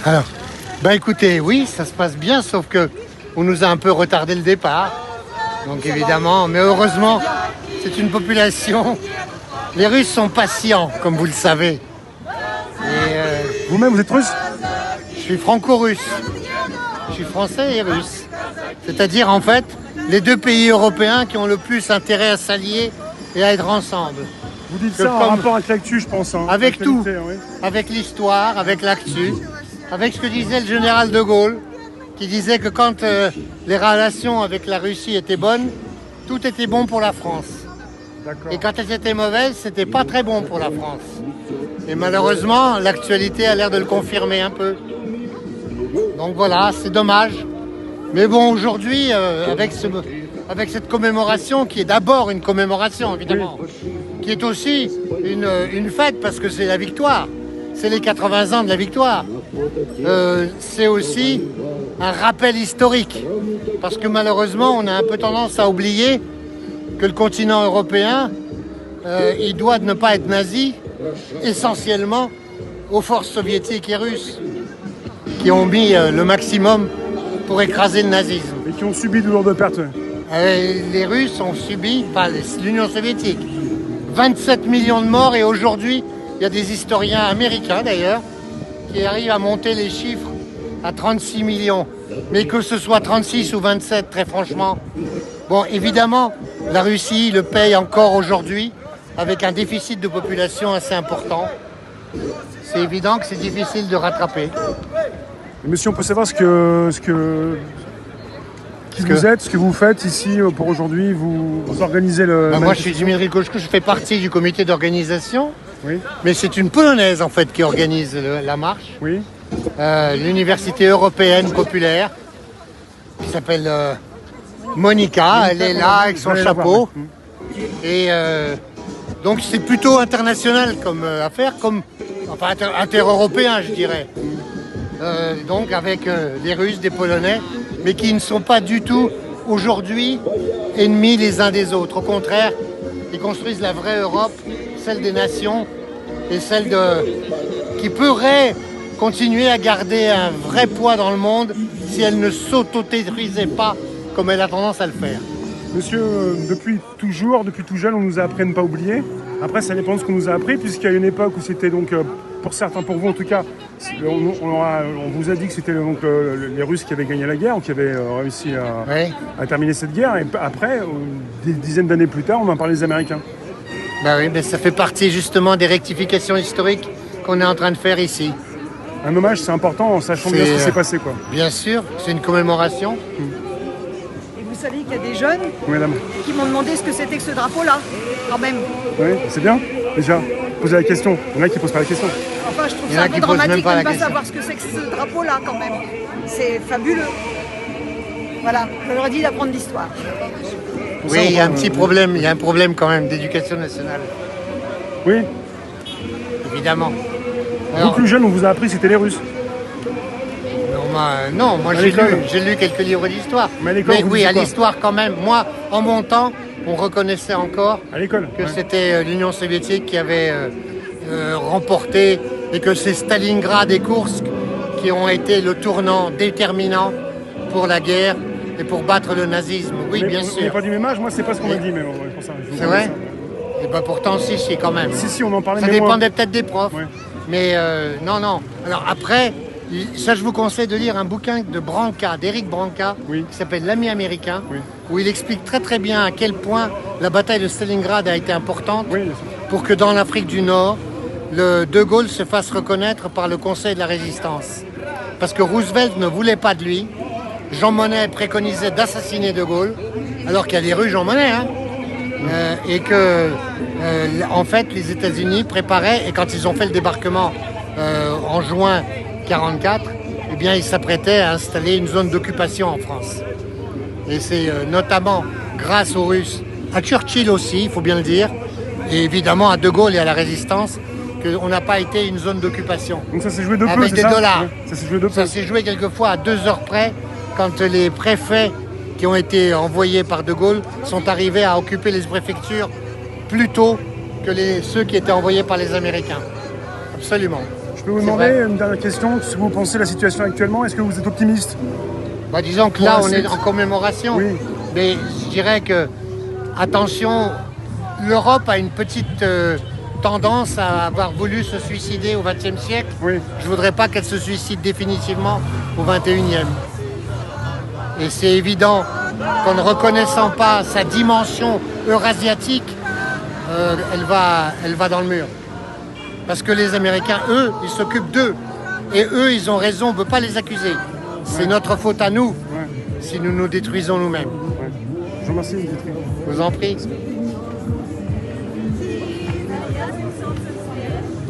Alors, bah écoutez, oui, ça se passe bien, sauf que on nous a un peu retardé le départ. Donc évidemment, mais heureusement, c'est une population. Les Russes sont patients, comme vous le savez. Et Vous-même, vous êtes russe? je suis franco-russe. Je suis français et russe. C'est-à-dire, en fait, les deux pays européens qui ont le plus intérêt à s'allier et à être ensemble. Vous dites Que ça en comme- rapport avec l'actu, je pense. Hein, Avec tout. oui. Avec l'histoire, avec l'actu, avec ce que disait le général de Gaulle, qui disait que quand les relations avec la Russie étaient bonnes, tout était bon pour la France. D'accord. Et quand elles étaient mauvaises, c'était pas très bon pour la France. Et malheureusement, l'actualité a l'air de le confirmer un peu. Donc voilà, c'est dommage. Mais bon, aujourd'hui, avec cette commémoration, qui est d'abord une commémoration, évidemment, qui est aussi une fête, parce que c'est la victoire. C'est les 80 ans de la victoire. C'est aussi un rappel historique. Parce que malheureusement, on a un peu tendance à oublier que le continent européen, il doit ne pas être nazi, essentiellement aux forces soviétiques et russes, qui ont mis le maximum pour écraser le nazisme. Et qui ont subi de lourdes pertes. Les Russes ont subi, enfin l'Union soviétique, 27 millions de morts, et aujourd'hui, il y a des historiens américains d'ailleurs qui arrivent à monter les chiffres à 36 millions. Mais que ce soit 36 ou 27, très franchement, bon, évidemment, la Russie le paye encore aujourd'hui avec un déficit de population assez important. C'est évident que c'est difficile de rattraper. Et monsieur, on peut savoir qui vous êtes, ce que vous faites ici pour aujourd'hui, vous organisez le... Moi, je suis Dimitri Kochko, je fais partie du comité d'organisation. Oui, Mais c'est une Polonaise en fait qui organise la marche. oui. L'université européenne populaire qui s'appelle Monica. Elle est là avec son Vous allez la chapeau. voir, Et donc c'est plutôt international comme affaire, enfin inter-européen je dirais. Donc avec des Russes, des Polonais, mais qui ne sont pas du tout aujourd'hui ennemis les uns des autres. Au contraire, ils construisent la vraie Europe, celle des nations et celle qui pourrait continuer à garder un vrai poids dans le monde si elle ne s'auto-détruisait pas comme elle a tendance à le faire. Monsieur, depuis tout jeune, on nous a appris à ne pas oublier. Après, ça dépend de ce qu'on nous a appris, puisqu'il y a une époque où c'était donc, pour certains, pour vous en tout cas, on vous a dit que c'était donc les Russes qui avaient gagné la guerre, ou qui avaient réussi Oui. à terminer cette guerre. Et après, des dizaines d'années plus tard, on en parlait des Américains. Ben oui, mais ça fait partie justement des rectifications historiques qu'on est en train de faire ici. Un hommage, c'est important en sachant bien ce qui s'est passé, quoi. Bien sûr, c'est une commémoration. Et vous savez qu'il y a des jeunes Oui, madame. qui m'ont demandé ce que c'était que ce drapeau-là, quand même. Oui, c'est bien, déjà. Posez la question. Il y en a qui posent pas la question. Enfin, je trouve Il y en ça a un peu qui posent même dramatique pas de la ne pas question. savoir ce que c'est que ce drapeau-là, quand même. C'est fabuleux. Voilà, j'aurais dit d'apprendre l'histoire. Oui, il y a un petit problème, il y a un problème quand même d'éducation nationale, Oui. évidemment. Vous, Alors, plus jeune, on vous a appris que c'était les Russes. non, moi À j'ai l'école. lu quelques livres d'histoire. Mais à l'école, vous oui, disiez à quoi l'histoire quand même. Moi, en mon temps, on reconnaissait encore À l'école. que ouais. c'était l'Union soviétique qui avait remporté, et que c'est Stalingrad et Koursk qui ont été le tournant déterminant pour la guerre et pour battre le nazisme. Oui, Mais bien on n'est sûr. pas du même âge, moi c'est pas ce qu'on m'a dit, mais bon, ouais, pour ça, je vous C'est dis vrai ça. Et ben pourtant, si, quand même. Si, on en parlait, Ça mais moi- dépendait peut-être des profs. Ouais. Mais non. Alors après, ça je vous conseille de lire un bouquin de Branca, d'Éric Branca, Oui. qui s'appelle L'ami américain, Oui. où il explique très très bien à quel point la bataille de Stalingrad a été importante Oui, bien sûr. pour que dans l'Afrique du Nord, le De Gaulle se fasse reconnaître par le Conseil de la Résistance. Parce que Roosevelt ne voulait pas de lui. Jean Monnet préconisait d'assassiner De Gaulle, alors qu'il y a des rues Jean Monnet, hein. Et que, en fait, les États-Unis préparaient, et quand ils ont fait le débarquement en juin 1944, eh bien, ils s'apprêtaient à installer une zone d'occupation en France. Et c'est notamment grâce aux Russes, à Churchill aussi, il faut bien le dire, et évidemment à De Gaulle et à la Résistance, qu'on n'a pas été une zone d'occupation. Donc ça s'est joué de peu, Avec c'est des ça dollars. Ouais, ça s'est joué de peu. Ça s'est joué quelquefois à 2 heures près, quand les préfets qui ont été envoyés par De Gaulle sont arrivés à occuper les préfectures plus tôt que ceux qui étaient envoyés par les Américains. Absolument. peux vous C'est demander vrai. une dernière question, ce que vous pensez de la situation actuellement? Est-ce que vous êtes optimiste? Bah, disons que Pour là, la on est suite. en commémoration. Oui. Mais je dirais que, attention, l'Europe a une petite tendance à avoir voulu se suicider au XXe siècle. Oui. Je ne voudrais pas qu'elle se suicide définitivement au XXIe. Et c'est évident qu'en ne reconnaissant pas sa dimension eurasiatique, elle va dans le mur. Parce que les Américains, eux, ils s'occupent d'eux. Et eux, ils ont raison, on ne peut pas les accuser. C'est notre faute à nous Ouais. si nous nous détruisons nous-mêmes. Ouais. Je vous remercie, Dimitri. Je vous en prie.